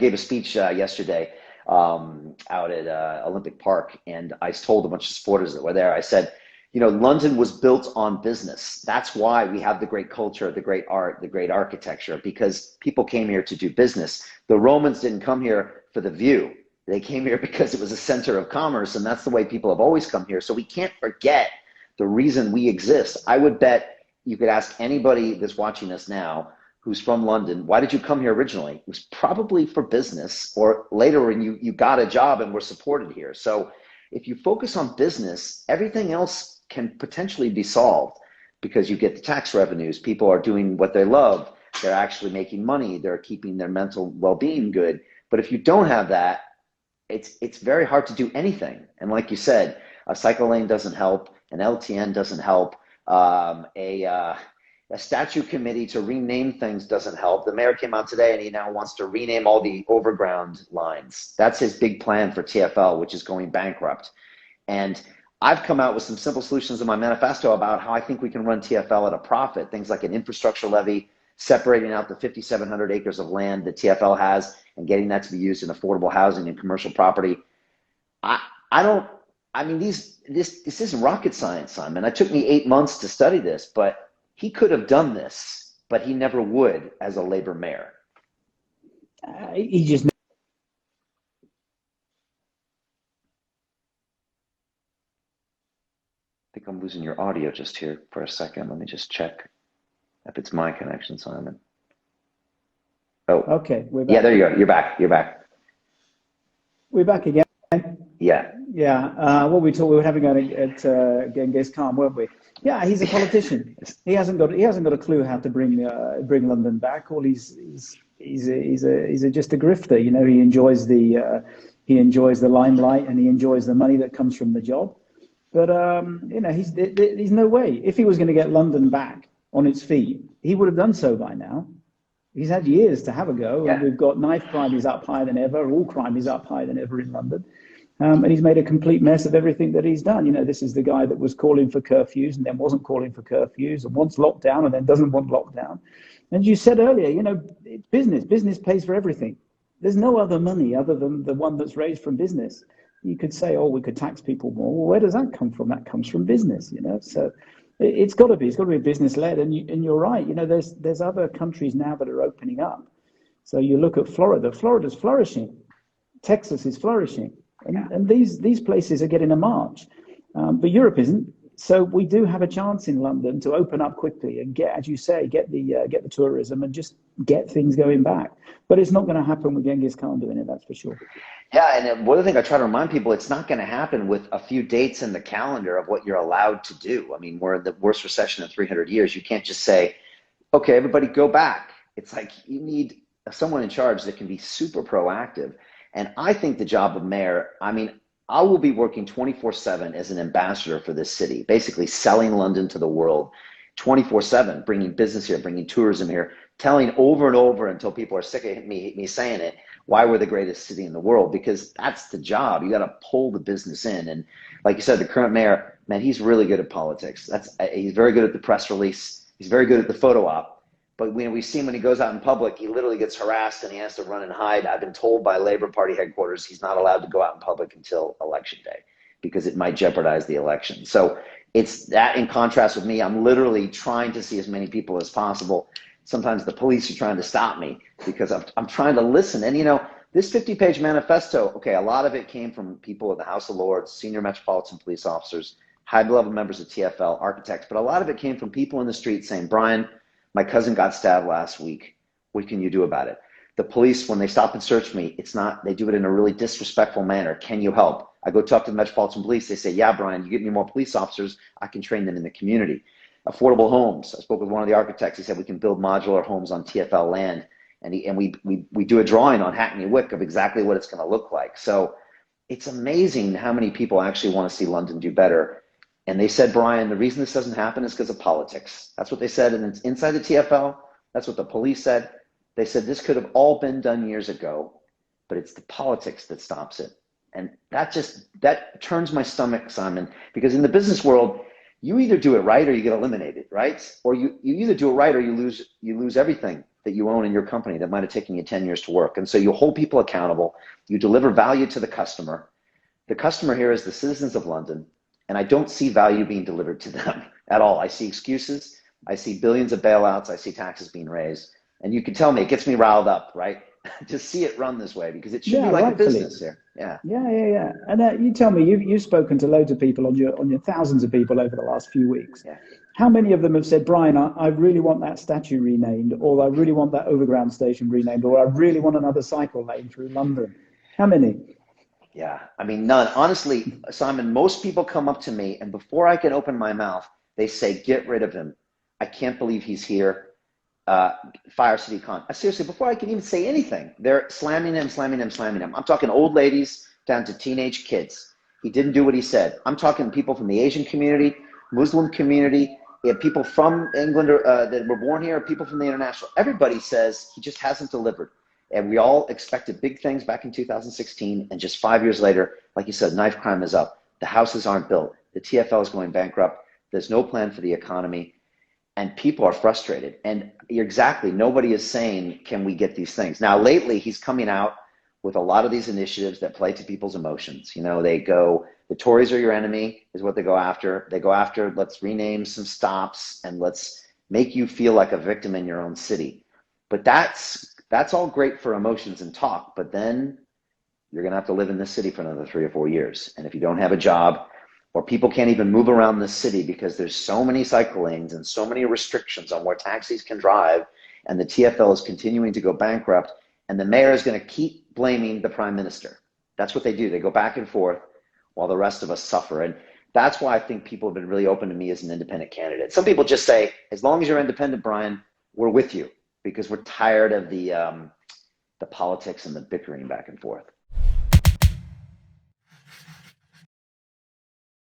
gave a speech yesterday out at Olympic Park, and I told a bunch of supporters that were there, I said, you know, London was built on business. That's why we have the great culture, the great art, the great architecture, because people came here to do business. The Romans didn't come here for the view. They came here because it was a center of commerce, and that's the way people have always come here. So we can't forget the reason we exist. I would bet you could ask anybody that's watching us now who's from London, why did you come here originally? It was probably for business, or later when you got a job and were supported here. So if you focus on business, everything else can potentially be solved, because you get the tax revenues. People are doing what they love. They're actually making money. They're keeping their mental well-being good. But if you don't have that, it's very hard to do anything. And like you said, a cycle lane doesn't help. An LTN doesn't help. A statute committee to rename things doesn't help. The mayor came out today and he now wants to rename all the overground lines. That's his big plan for TfL, which is going bankrupt. And I've come out with some simple solutions in my manifesto about how I think we can run TfL at a profit. Things like an infrastructure levy, separating out the 5,700 acres of land that TfL has and getting that to be used in affordable housing and commercial property. This isn't rocket science, Simon. It took me 8 months to study this, but he could have done this, but he never would as a Labor mayor. He just. I think I'm losing your audio just here for a second. Let me just check if it's my connection, Simon. Oh, okay. We're back. Yeah, there you go. You're back. You're back. We're back again. Yeah. Yeah. What we were having at Genghis Khan, weren't we? Yeah, he's a politician. He hasn't got a clue how to bring London back. All he's just a grifter. You know, he enjoys the limelight, and he enjoys the money that comes from the job. But you know, there's no way. If he was going to get London back on its feet, he would have done so by now. He's had years to have a go, and we've got knife crime is up higher than ever. All crime is up higher than ever in London, and he's made a complete mess of everything that he's done. You know, this is the guy that was calling for curfews and then wasn't calling for curfews, and wants lockdown and then doesn't want lockdown. And you said earlier, you know, it's business. Business pays for everything. There's no other money other than the one that's raised from business. You could say, oh, we could tax people more. Well, where does that come from? That comes from business, you know. So it's got to be business led. And you're right. You know, there's other countries now that are opening up. So you look at Florida. Florida's flourishing. Texas is flourishing, and these places are getting a march. But Europe isn't. So we do have a chance in London to open up quickly and get, as you say, get the tourism and just get things going back. But it's not going to happen with Genghis Khan doing it, that's for sure. Yeah, and one of the things I try to remind people, it's not going to happen with a few dates in the calendar of what you're allowed to do. I mean, we're in the worst recession in 300 years. You can't just say, okay, everybody go back. It's like you need someone in charge that can be super proactive. And I think the job of mayor, I mean, I will be working 24/7 as an ambassador for this city, basically selling London to the world 24/7, bringing business here, bringing tourism here, telling over and over until people are sick of me saying it, why we're the greatest city in the world, because that's the job. You got to pull the business in. And like you said, the current mayor, man, he's really good at politics. He's very good at the press release. He's very good at the photo op. But when we see him when he goes out in public, he literally gets harassed and he has to run and hide. I've been told by Labor Party headquarters he's not allowed to go out in public until election day because it might jeopardize the election. So it's that in contrast with me. I'm literally trying to see as many people as possible. Sometimes the police are trying to stop me because I'm trying to listen. And, you know, this 50-page manifesto, okay, a lot of it came from people in the House of Lords, senior metropolitan police officers, high-level members of TfL, architects, but a lot of it came from people in the street saying, Brian, my cousin got stabbed last week. What can you do about it? The police, when they stop and search me, they do it in a really disrespectful manner. Can you help? I go talk to the Metropolitan Police. They say, yeah, Brian, you get me more police officers, I can train them in the community. Affordable homes. I spoke with one of the architects. He said we can build modular homes on TfL land. And we do a drawing on Hackney Wick of exactly what it's going to look like. So it's amazing how many people actually want to see London do better. And they said, Brian, the reason this doesn't happen is because of politics. That's what they said. And it's inside the TfL. That's what the police said. They said this could have all been done years ago, but it's the politics that stops it. And that turns my stomach, Simon, because in the business world, you either do it right or you get eliminated, right? Or you either do it right or you lose everything. that you own in your company that might have taken you 10 years to work. And so you hold people accountable, you deliver value to the customer. The customer here is the citizens of London, and I don't see value being delivered to them at all. I see excuses, I see billions of bailouts, I see taxes being raised, and you can tell me it gets me riled up, right? To see it run this way, because it should be like rightfully. a business here. Yeah. And you tell me, you've spoken to loads of people on your thousands of people over the last few weeks. Yeah. How many of them have said, Brian, I really want that statue renamed, or I really want that overground station renamed, or I really want another cycle lane through London? How many? Yeah, I mean, none. Honestly, Simon, most people come up to me, and before I can open my mouth, they say, get rid of him. I can't believe he's here. Fire Sadiq Khan. Seriously, before I can even say anything, they're slamming him, slamming him, slamming him. I'm talking old ladies down to teenage kids. He didn't do what he said. I'm talking people from the Asian community, Muslim community, people from England that were born here, people from the international. Everybody says he just hasn't delivered. And we all expected big things back in 2016. And just 5 years later, like you said, knife crime is up. The houses aren't built. The TfL is going bankrupt. There's no plan for the economy. And people are frustrated. And exactly, nobody is saying, can we get these things? Now, lately, he's coming out with a lot of these initiatives that play to people's emotions. You know, they go, the Tories are your enemy, is what they go after. They go after, let's rename some stops and let's make you feel like a victim in your own city. But that's all great for emotions and talk. But then you're going to have to live in this city for another 3 or 4 years. And if you don't have a job, or people can't even move around the city because there's so many cycle lanes and so many restrictions on where taxis can drive, and the TfL is continuing to go bankrupt, and the mayor is going to keep blaming the prime minister. That's what they do. They go back and forth while the rest of us suffer. And that's why I think people have been really open to me as an independent candidate. Some people just say, as long as you're independent, Brian, we're with you, because we're tired of the politics and the bickering back and forth.